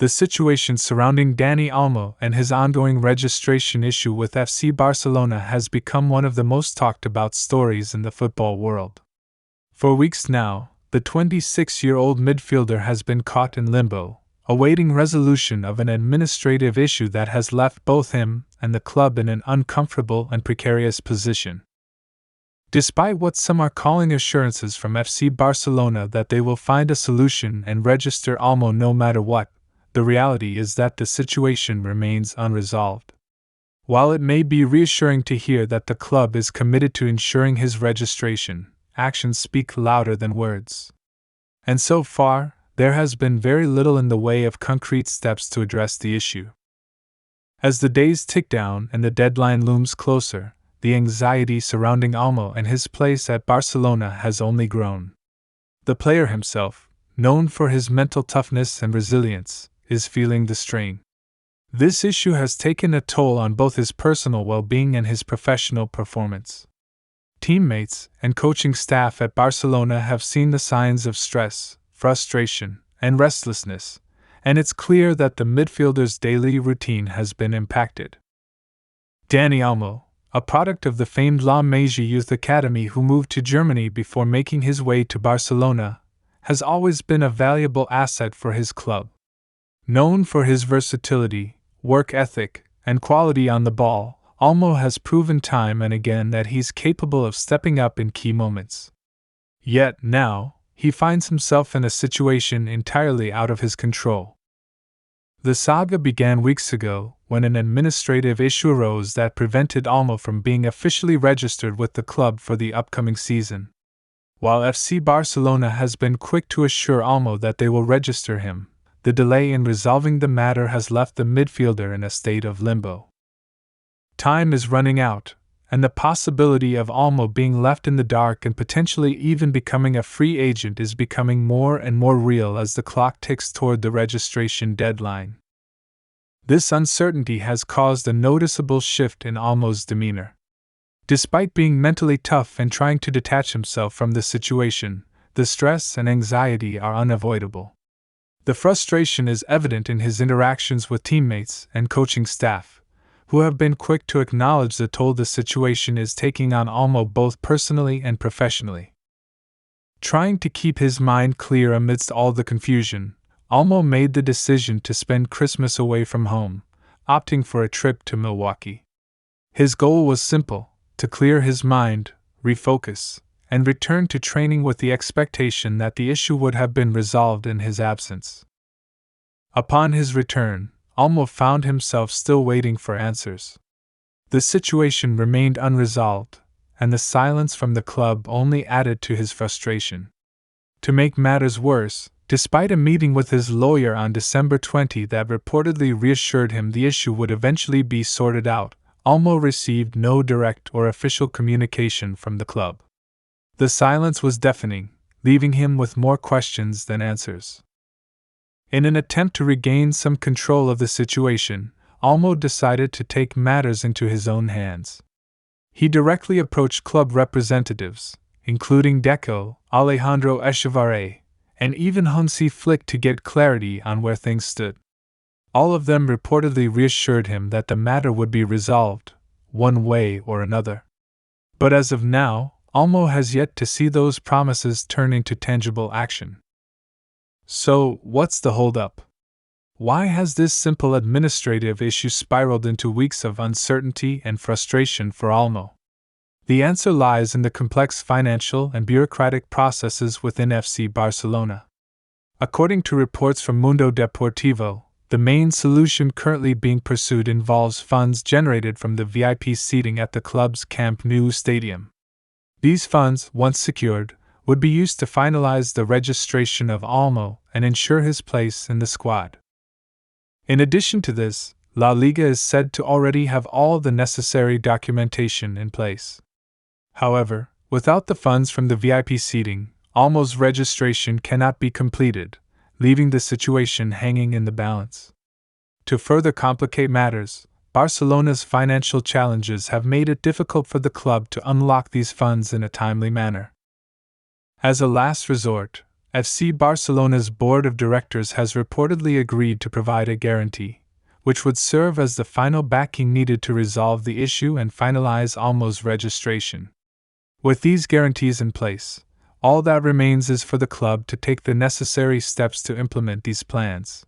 The situation surrounding Dani Olmo and his ongoing registration issue with FC Barcelona has become one of the most talked about stories in the football world. For weeks now, the 26-year-old midfielder has been caught in limbo, awaiting resolution of an administrative issue that has left both him and the club in an uncomfortable and precarious position. Despite what some are calling assurances from FC Barcelona that they will find a solution and register Olmo no matter what, the reality is that the situation remains unresolved. While it may be reassuring to hear that the club is committed to ensuring his registration, actions speak louder than words. And so far, there has been very little in the way of concrete steps to address the issue. As the days tick down and the deadline looms closer, the anxiety surrounding Olmo and his place at Barcelona has only grown. The player himself, known for his mental toughness and resilience, is feeling the strain. This issue has taken a toll on both his personal well-being and his professional performance. Teammates and coaching staff at Barcelona have seen the signs of stress, frustration, and restlessness, and it's clear that the midfielder's daily routine has been impacted. Dani Olmo, a product of the famed La Masia Youth Academy who moved to Germany before making his way to Barcelona, has always been a valuable asset for his club. Known for his versatility, work ethic, and quality on the ball, Olmo has proven time and again that he's capable of stepping up in key moments. Yet now, he finds himself in a situation entirely out of his control. The saga began weeks ago when an administrative issue arose that prevented Olmo from being officially registered with the club for the upcoming season. While FC Barcelona has been quick to assure Olmo that they will register him, the delay in resolving the matter has left the midfielder in a state of limbo. Time is running out, and the possibility of Olmo being left in the dark and potentially even becoming a free agent is becoming more and more real as the clock ticks toward the registration deadline. This uncertainty has caused a noticeable shift in Olmo's demeanor. Despite being mentally tough and trying to detach himself from the situation, the stress and anxiety are unavoidable. The frustration is evident in his interactions with teammates and coaching staff, who have been quick to acknowledge the toll the situation is taking on Olmo both personally and professionally. Trying to keep his mind clear amidst all the confusion, Olmo made the decision to spend Christmas away from home, opting for a trip to Milwaukee. His goal was simple: to clear his mind, refocus, and return to training with the expectation that the issue would have been resolved in his absence. Upon his return, Olmo found himself still waiting for answers. The situation remained unresolved, and the silence from the club only added to his frustration. To make matters worse, despite a meeting with his lawyer on December 20 that reportedly reassured him the issue would eventually be sorted out, Olmo received no direct or official communication from the club. The silence was deafening, leaving him with more questions than answers. In an attempt to regain some control of the situation, Olmo decided to take matters into his own hands. He directly approached club representatives, including Deco, Alejandro Echevarri, and even Hansi Flick to get clarity on where things stood. All of them reportedly reassured him that the matter would be resolved, one way or another. But as of now, Olmo has yet to see those promises turn into tangible action. So, what's the holdup? Why has this simple administrative issue spiraled into weeks of uncertainty and frustration for Olmo? The answer lies in the complex financial and bureaucratic processes within FC Barcelona. According to reports from Mundo Deportivo, the main solution currently being pursued involves funds generated from the VIP seating at the club's Camp Nou stadium. These funds, once secured, would be used to finalize the registration of Olmo and ensure his place in the squad. In addition to this, La Liga is said to already have all the necessary documentation in place. However, without the funds from the VIP seating, Olmo's registration cannot be completed, leaving the situation hanging in the balance. To further complicate matters, Barcelona's financial challenges have made it difficult for the club to unlock these funds in a timely manner. As a last resort, FC Barcelona's board of directors has reportedly agreed to provide a guarantee, which would serve as the final backing needed to resolve the issue and finalize Olmo's registration. With these guarantees in place, all that remains is for the club to take the necessary steps to implement these plans.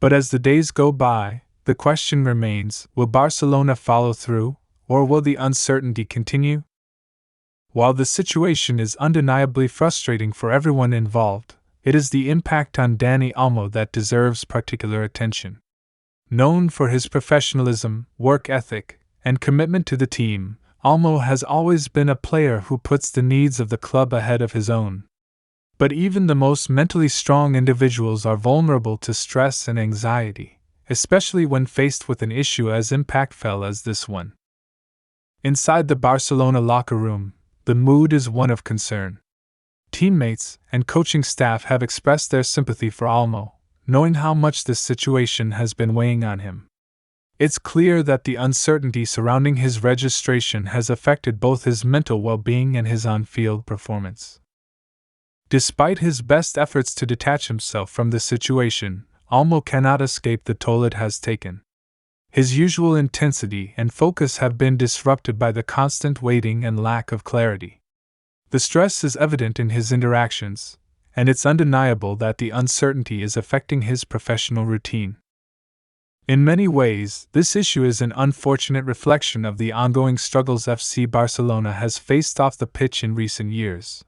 But as the days go by, the question remains, will Barcelona follow through, or will the uncertainty continue? While the situation is undeniably frustrating for everyone involved, it is the impact on Dani Olmo that deserves particular attention. Known for his professionalism, work ethic, and commitment to the team, Olmo has always been a player who puts the needs of the club ahead of his own. But even the most mentally strong individuals are vulnerable to stress and anxiety, especially when faced with an issue as impactful as this one. Inside the Barcelona locker room, the mood is one of concern. Teammates and coaching staff have expressed their sympathy for Olmo, knowing how much this situation has been weighing on him. It's clear that the uncertainty surrounding his registration has affected both his mental well-being and his on-field performance. Despite his best efforts to detach himself from the situation, Olmo cannot escape the toll it has taken. His usual intensity and focus have been disrupted by the constant waiting and lack of clarity. The stress is evident in his interactions, and it's undeniable that the uncertainty is affecting his professional routine. In many ways, this issue is an unfortunate reflection of the ongoing struggles FC Barcelona has faced off the pitch in recent years.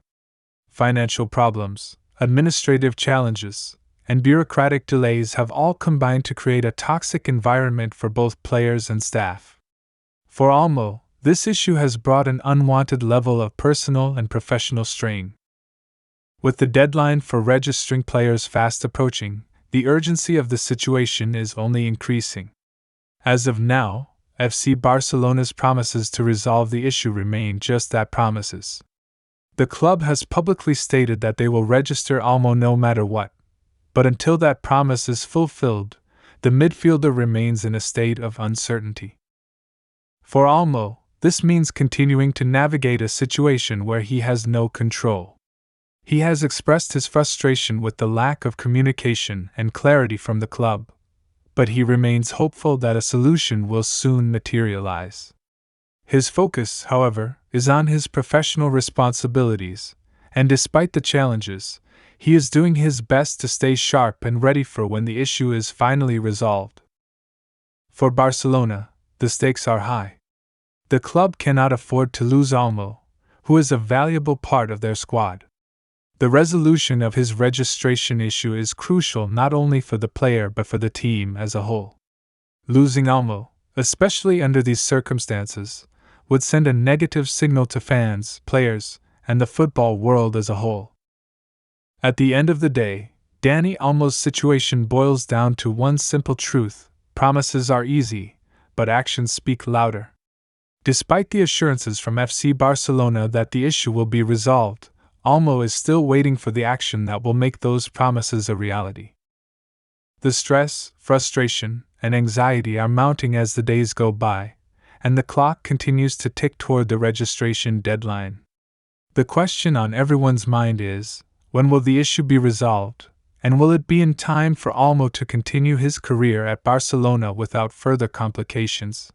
Financial problems, administrative challenges, and bureaucratic delays have all combined to create a toxic environment for both players and staff. For Olmo, this issue has brought an unwanted level of personal and professional strain. With the deadline for registering players fast approaching, the urgency of the situation is only increasing. As of now, FC Barcelona's promises to resolve the issue remain just that, promises. The club has publicly stated that they will register Olmo no matter what, but until that promise is fulfilled, the midfielder remains in a state of uncertainty. For Olmo, this means continuing to navigate a situation where he has no control. He has expressed his frustration with the lack of communication and clarity from the club, but he remains hopeful that a solution will soon materialize. His focus, however, is on his professional responsibilities, and despite the challenges, he is doing his best to stay sharp and ready for when the issue is finally resolved. For Barcelona, the stakes are high. The club cannot afford to lose Olmo, who is a valuable part of their squad. The resolution of his registration issue is crucial not only for the player but for the team as a whole. Losing Olmo, especially under these circumstances, would send a negative signal to fans, players, and the football world as a whole. At the end of the day, Dani Olmo's situation boils down to one simple truth: promises are easy, but actions speak louder. Despite the assurances from FC Barcelona that the issue will be resolved, Olmo is still waiting for the action that will make those promises a reality. The stress, frustration, and anxiety are mounting as the days go by, and the clock continues to tick toward the registration deadline. The question on everyone's mind is, when will the issue be resolved, and will it be in time for Olmo to continue his career at Barcelona without further complications?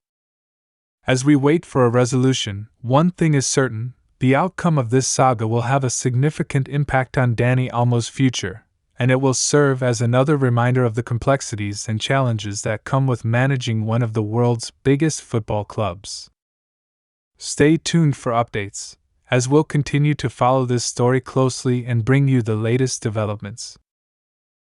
As we wait for a resolution, one thing is certain: the outcome of this saga will have a significant impact on Dani Olmo's future, and it will serve as another reminder of the complexities and challenges that come with managing one of the world's biggest football clubs. Stay tuned for updates, as we'll continue to follow this story closely and bring you the latest developments.